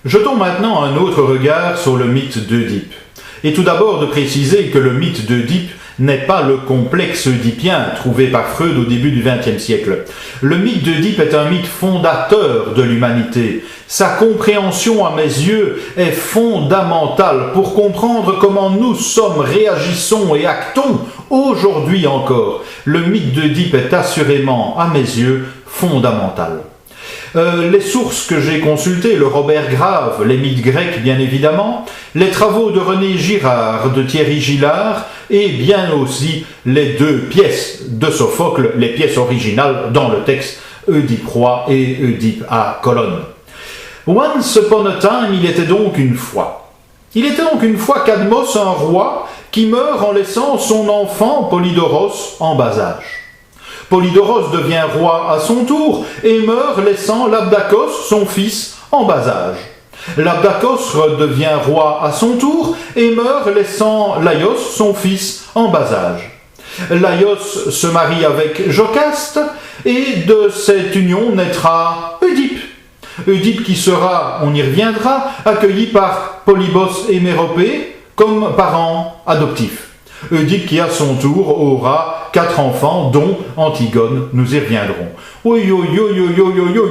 Jetons maintenant un autre regard sur le mythe d'Œdipe. Et tout d'abord de préciser que le mythe d'Œdipe n'est pas le complexe oedipien trouvé par Freud au début du XXe siècle. Le mythe d'Œdipe est un mythe fondateur de l'humanité. Sa compréhension, à mes yeux, est fondamentale pour comprendre comment nous sommes, réagissons et actons aujourd'hui encore. Le mythe d'Œdipe est assurément, à mes yeux, fondamental. Les sources que j'ai consultées, le Robert Grave, les mythes grecs bien évidemment, les travaux de René Girard, de Thierry Gillard, et bien aussi les deux pièces de Sophocle, les pièces originales dans le texte Œdipe roi et Œdipe à colonne. Once upon a time, il était donc une fois. Il était donc une fois Cadmos, un roi, qui meurt en laissant son enfant Polydoros en bas âge. Polydoros devient roi à son tour et meurt laissant Labdakos, son fils, en bas âge. Labdakos redevient roi à son tour et meurt laissant Laios, son fils, en bas âge. Laios se marie avec Jocaste et de cette union naîtra Œdipe. Œdipe qui sera, on y reviendra, accueilli par Polybos et Méropée comme parents adoptifs. Œdipe qui à son tour aura 4 enfants, dont Antigone, nous y reviendrons. Oui,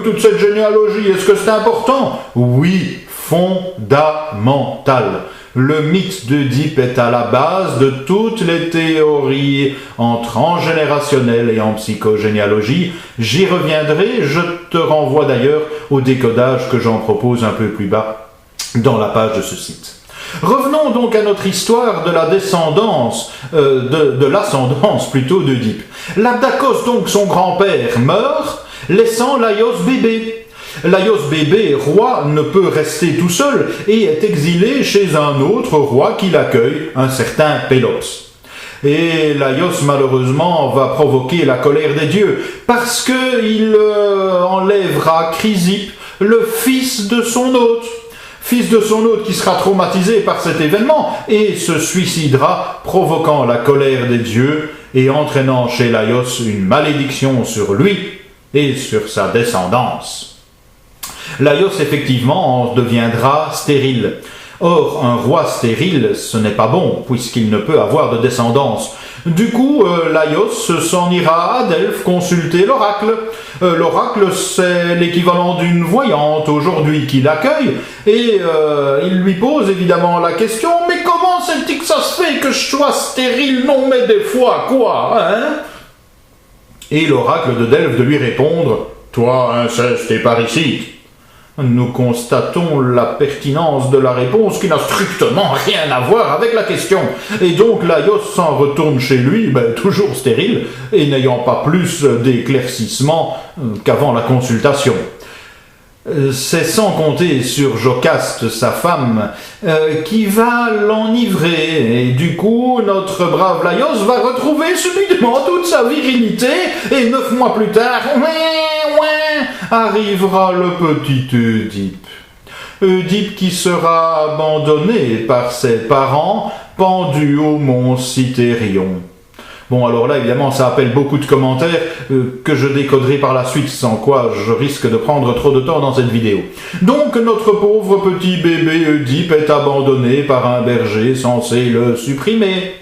toute cette généalogie, est-ce que c'est important? Oui, fondamental. Le mythe d'Œdipe est à la base de toutes les théories en transgénérationnel et en psychogénéalogie. J'y reviendrai, je te renvoie d'ailleurs au décodage que j'en propose un peu plus bas dans la page de ce site. Revenons donc à notre histoire de la descendance, de l'ascendance plutôt d'Œdipe. Labdakos, donc son grand-père, meurt, laissant Laios bébé. Laios bébé, roi, ne peut rester tout seul et est exilé chez un autre roi qui l'accueille, un certain Pélops. Et Laios, malheureusement, va provoquer la colère des dieux, parce qu'il enlèvera Chrysippe, le fils de son hôte. Fils de son hôte qui sera traumatisé par cet événement et se suicidera, provoquant la colère des dieux et entraînant chez Laios une malédiction sur lui et sur sa descendance. Laios, effectivement, en deviendra stérile. Or, un roi stérile, ce n'est pas bon, puisqu'il ne peut avoir de descendance. Du coup, Laios s'en ira à Delphes consulter l'oracle. L'oracle, c'est l'équivalent d'une voyante aujourd'hui qui l'accueille, et il lui pose évidemment la question « Mais comment c'est-il que ça se fait que je sois stérile? Non, mais des fois, quoi, hein ?» Et l'oracle de Delphes de lui répondre « Toi, inceste et parricide !» Nous constatons la pertinence de la réponse qui n'a strictement rien à voir avec la question. Et donc Laios s'en retourne chez lui, toujours stérile, et n'ayant pas plus d'éclaircissement qu'avant la consultation. C'est sans compter sur Jocaste, sa femme, qui va l'enivrer. Et du coup, notre brave Laios va retrouver subitement toute sa virilité, et 9 mois plus tard, arrivera le petit Œdipe. Œdipe qui sera abandonné par ses parents, pendu au mont Cythérion. Bon, alors là, évidemment, ça appelle beaucoup de commentaires que je décoderai par la suite, sans quoi je risque de prendre trop de temps dans cette vidéo. Donc, notre pauvre petit bébé Œdipe est abandonné par un berger censé le supprimer.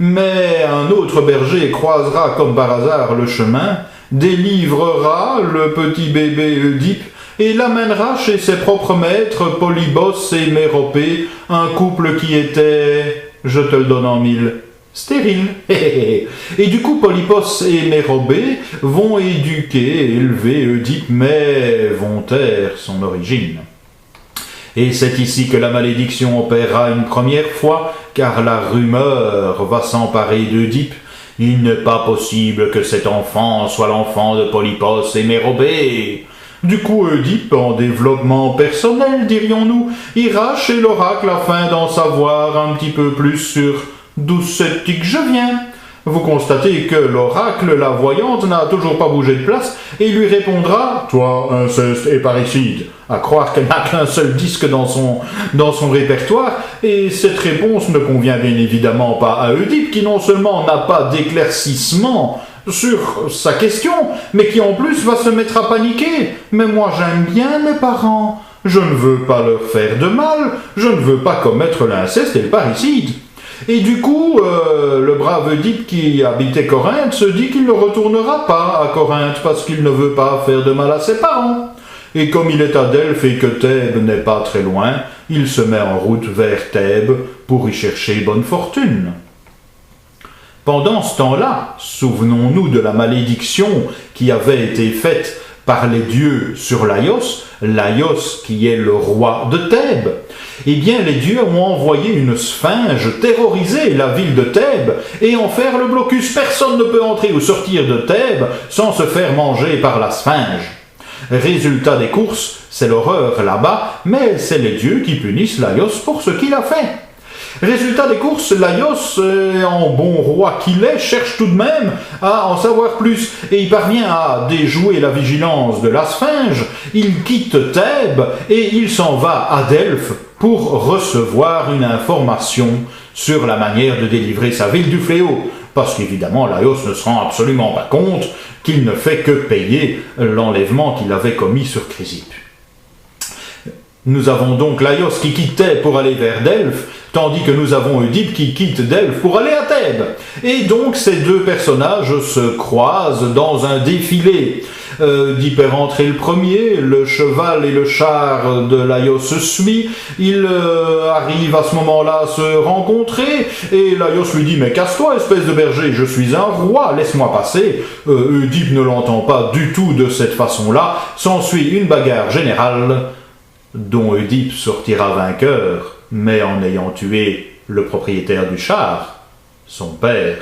Mais un autre berger croisera comme par hasard le chemin, délivrera le petit bébé Œdipe et l'amènera chez ses propres maîtres Polybos et Méropée, un couple qui était, je te le donne en mille, stérile. Et du coup, Polybos et Méropée vont éduquer et élever Œdipe, mais vont taire son origine. Et c'est ici que la malédiction opérera une première fois, car la rumeur va s'emparer d'Œdipe. Il n'est pas possible que cet enfant soit l'enfant de Polybos et Méropée. Du coup, Œdipe, en développement personnel, dirions-nous, ira chez l'oracle afin d'en savoir un petit peu plus sur d'où c'est-il que je viens. Vous constatez que l'oracle, la voyante, n'a toujours pas bougé de place et lui répondra « Toi, inceste et parricide », à croire qu'elle n'a qu'un seul disque dans son répertoire, et cette réponse ne convient bien évidemment pas à Œdipe, qui non seulement n'a pas d'éclaircissement sur sa question, mais qui en plus va se mettre à paniquer. « Mais moi j'aime bien mes parents, je ne veux pas leur faire de mal, je ne veux pas commettre l'inceste et le parricide. Et du coup, le brave Oedipe qui habitait Corinthe se dit qu'il ne retournera pas à Corinthe parce qu'il ne veut pas faire de mal à ses parents. Et comme il est à Delphes et que Thèbes n'est pas très loin, il se met en route vers Thèbes pour y chercher bonne fortune. Pendant ce temps-là, souvenons-nous de la malédiction qui avait été faite par les dieux sur Laios qui est le roi de Thèbes. Eh bien, les dieux ont envoyé une sphinge terroriser la ville de Thèbes et en faire le blocus. Personne ne peut entrer ou sortir de Thèbes sans se faire manger par la sphinge. Résultat des courses, c'est l'horreur là-bas, mais c'est les dieux qui punissent Laios pour ce qu'il a fait. Résultat des courses, Laios, en bon roi qu'il est, cherche tout de même à en savoir plus et il parvient à déjouer la vigilance de la sphinge. Il quitte Thèbes et il s'en va à Delphes pour recevoir une information sur la manière de délivrer sa ville du fléau. Parce qu'évidemment, Laios ne se rend absolument pas compte qu'il ne fait que payer l'enlèvement qu'il avait commis sur Chrysippe. Nous avons donc Laios qui quittait pour aller vers Delphes, tandis que nous avons Oedipe qui quitte Delphes pour aller à Thèbes. Et donc ces deux personnages se croisent dans un défilé. Oedipe est rentré le premier, le cheval et le char de Laios se suivent, ils arrivent à ce moment-là à se rencontrer, et Laios lui dit « Mais casse-toi, espèce de berger, je suis un roi, laisse-moi passer ». Oedipe ne l'entend pas du tout de cette façon-là, s'ensuit une bagarre générale, dont Oedipe sortira vainqueur, mais en ayant tué le propriétaire du char, son père.